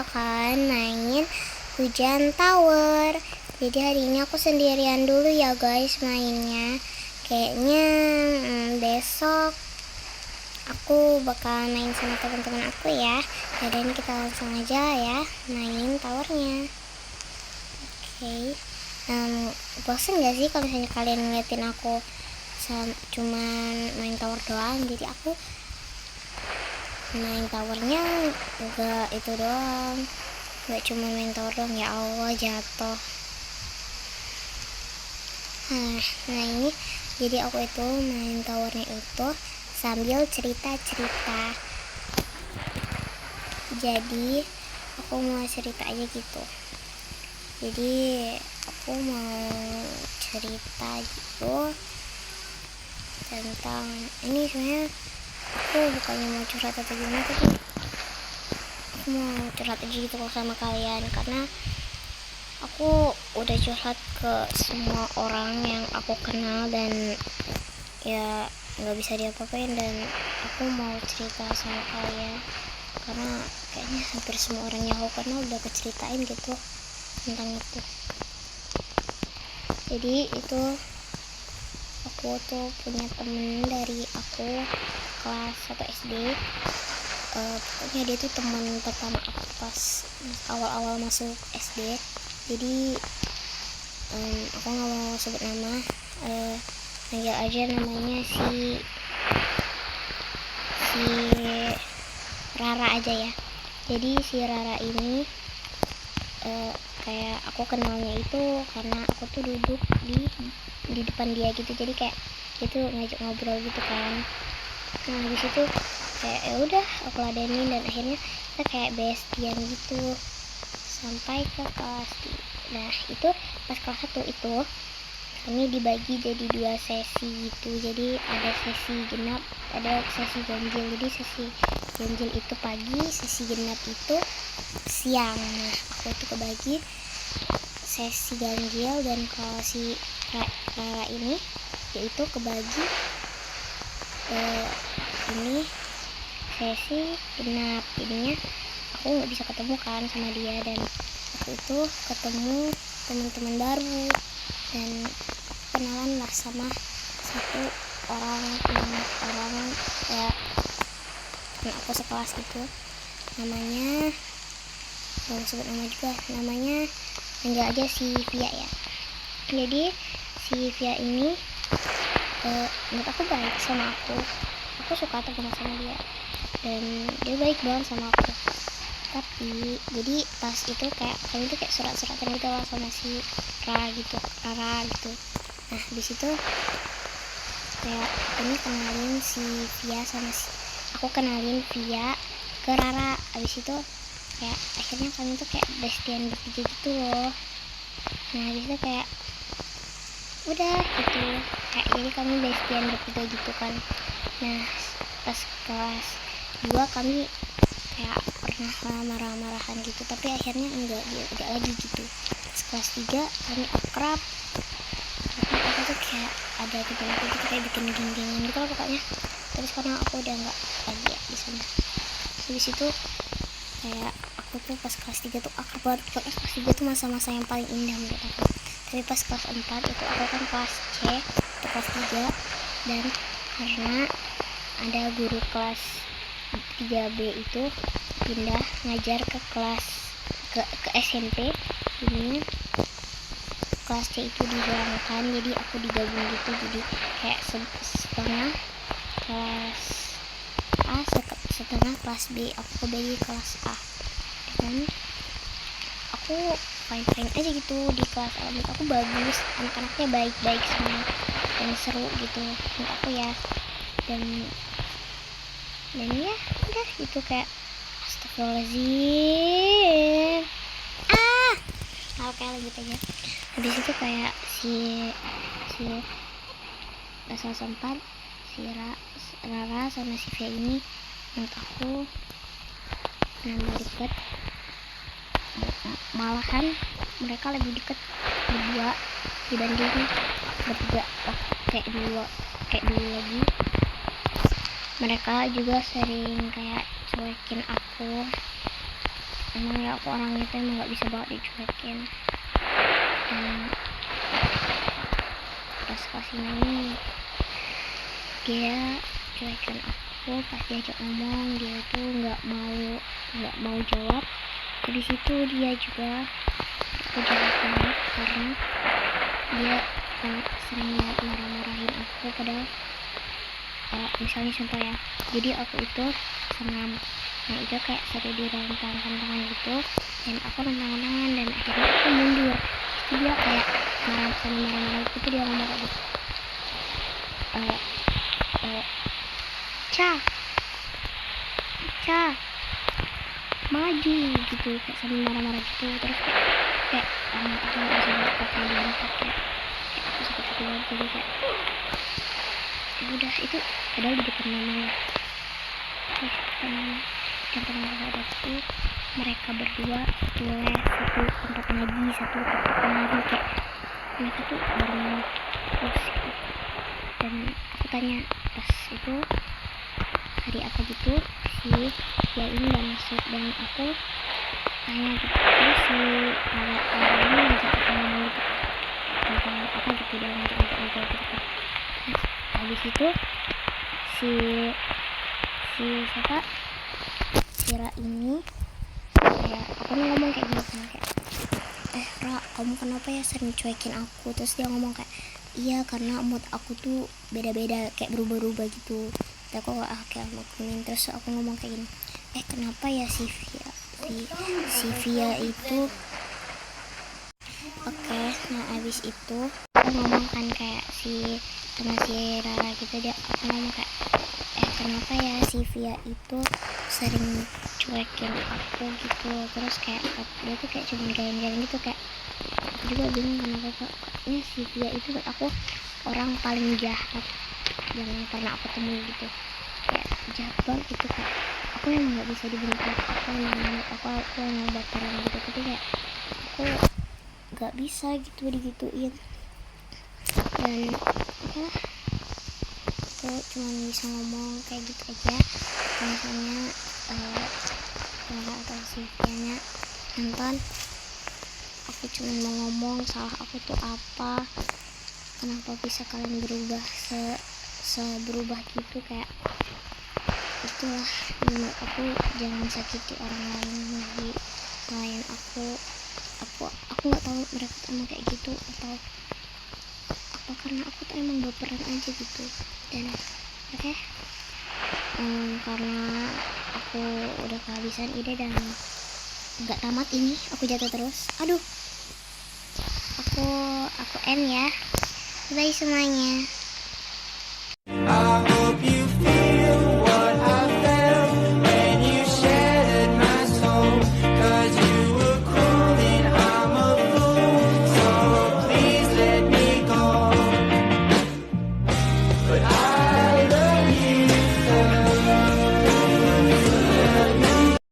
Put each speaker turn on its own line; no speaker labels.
bakalan main Hujan Tower. Jadi hari ini aku sendirian dulu ya guys mainnya. Kayaknya besok aku bakalan main sama teman-teman aku ya. Dan kita langsung aja ya main towernya. Oke. Bosen gak sih kalau misalnya kalian ngeliatin aku cuman main tower doang? Jadi aku main towernya enggak itu doang, enggak cuma main tower doang. Ya Allah, jatuh. Nah ini jadi aku itu main towernya itu sambil cerita-cerita. Jadi aku mau cerita aja gitu. Jadi aku mau cerita gitu tentang ini. Sebenarnya aku bukannya mau curhat atau gimana, tapi aku mau curhat aja gitu sama kalian, karena aku udah curhat ke semua orang yang aku kenal dan ya nggak bisa diapa-apain. Dan aku mau cerita sama kalian karena kayaknya hampir semua orang yang aku kenal udah keceritain gitu tentang itu. Jadi itu aku tuh punya temen dari aku kelas 1 SD. Pokoknya dia tuh teman pertama aku pas awal-awal masuk SD. Jadi aku nggak mau sebut nama, panggil aja namanya si Rara aja ya. Jadi si Rara ini kayak aku kenalnya itu karena aku tuh duduk di depan dia gitu. Jadi kayak itu ngajak ngobrol gitu kan. Nah habis itu kayak ya udah aku ladenin dan akhirnya kita kayak bestian gitu sampai ke kelas 3. Nah itu pas kelas 1 itu kami dibagi jadi 2 sesi gitu. Jadi ada sesi genap, ada sesi ganjil. Jadi sesi ganjil itu pagi, sesi genap itu siang. Nah aku tuh kebagi sesi ganjil, dan kalau si Rara ini yaitu kebagi ini sesi genap. Jadinya aku nggak bisa ketemu kan sama dia, dan aku itu ketemu teman-teman baru dan kenalan lah sama satu orang ya teman aku sekelas gitu. Namanya belum sebut nama juga, namanya panggil aja si Via ya. Jadi si Via ini menurut aku baik sama aku suka teman sama dia dan dia baik banget sama aku. Tapi jadi pas itu kayak kami tuh kayak surat-suratan gitu lah sama si Rara gitu. Nah di situ kayak ini kenalin si Via sama aku kenalin Via ke Rara. Abis itu kayak akhirnya kami tuh kayak bestian bertiga gitu loh. Nah habis itu kayak udah gitu kayak jadi kami bestian bertiga gitu kan. Nah pas kelas 2 kami kayak pernah marah-marahan gitu, tapi akhirnya enggak lagi gitu. Pas kelas 3 kami akrab, tapi aku tuh kayak ada tiba-tiba gitu kayak bikin geng-gengan gitu lah pokoknya. Tapi sekarang aku udah enggak lagi ya di sana. Habis itu kayak aku tuh pas kelas 3 tuh akrab banget. Pokoknya kelas 3 tuh masa-masa yang paling indah menurut aku. Tapi pas kelas 4 itu aku kan kelas C atau kelas 3, dan karena ada guru kelas 3B itu pindah ngajar ke kelas ke SMP, jadinya kelas C itu dihilangkan, jadi aku digabung gitu. Jadi kayak setengah kelas A, setengah kelas B. Aku kebagi kelas A dan aku fine aja gitu di kelas A. Menurut aku bagus, anak-anaknya baik-baik semua dan seru gitu menurut aku ya. Dan ya udah gitu kayak astagfirullahaladzim. Oke lanjut aja. Habis itu kayak si kelas 4 si Rara sama si Via ini menurut aku nambah deket. Malahan mereka lebih deket berdua dibanding bertiga kayak dulu lagi. Mereka juga sering kayak cuekin aku emang ya aku orangnya tuh emang nggak bisa banget dicuekin. Dan pas kasih ini dia cuekin aku, pas diajak ngomong dia tuh nggak mau jawab. Di situ dia juga aku jahat banget karena dia sering marah-marahin aku, padahal misalnya contoh ya, jadi aku itu senam, nah itu kayak seru direntangkan tangan gitu, dan aku rentang tangan dan akhirnya aku mundur. Itu dia kayak marah-marah gitu, dia ngomong kayak gitu, Ca maju gitu, kayak sambil marah-marah gitu. Terus kayak aku nggak bisa berkata kalimat, kayak aku sakit hati banget. Jadi kayak ya udah, itu padahal di depan mama dan teman sahabat itu, mereka berdua satu les, satu tempat ngaji, satu tempat menari, kayak mereka tuh bareng terus gitu. Dan aku tanya pas itu hari apa gitu, si ya ini gak masuk, dan aku tanya gitu, terus si awal ini ngajak aku ngomong gitu tentang apa gitu, dia ngajak ngobrol gitu kan. Nah habis itu si siapa, si Ra ini kayak aku ngomong kayak gini kan, kayak Ra, kamu kenapa ya sering cuekin aku? Terus dia ngomong kayak, iya karena mood aku tuh beda-beda, kayak berubah-ubah gitu. Terus aku kayak maklum. Terus aku ngomong kayak gini, kenapa ya si Via itu oke. Nah abis itu aku ngomong kan kayak sama si Rara gitu, aku ngomong kayak kenapa ya si Via itu sering cuekin aku gitu. Terus kayak dia tuh kayak cuma gayan-gayan gitu, kayak aku juga bingung kenapa kayaknya si Via itu buat aku orang paling jahat yang pernah aku temui gitu, kayak jahat banget gitu. Kayak aku emang nggak bisa dibentak, aku emang baperan gitu, tapi kayak aku nggak bisa gitu digituin. Dan apalah, aku cuma bisa ngomong kayak gitu aja. Misalnya Clara atau si Vianya nonton, aku cuma mau ngomong salah aku tuh apa, kenapa bisa kalian berubah seberubah gitu. Kayak itulah, menurut aku jangan sakiti orang lain lagi selain aku nggak tahu mereka tuh emang kayak gitu atau apa, karena aku tuh emang baperan aja gitu. Dan oke, karena aku udah kehabisan ide dan nggak tamat ini, aku jatuh terus. Aduh, aku end ya. Bye semuanya.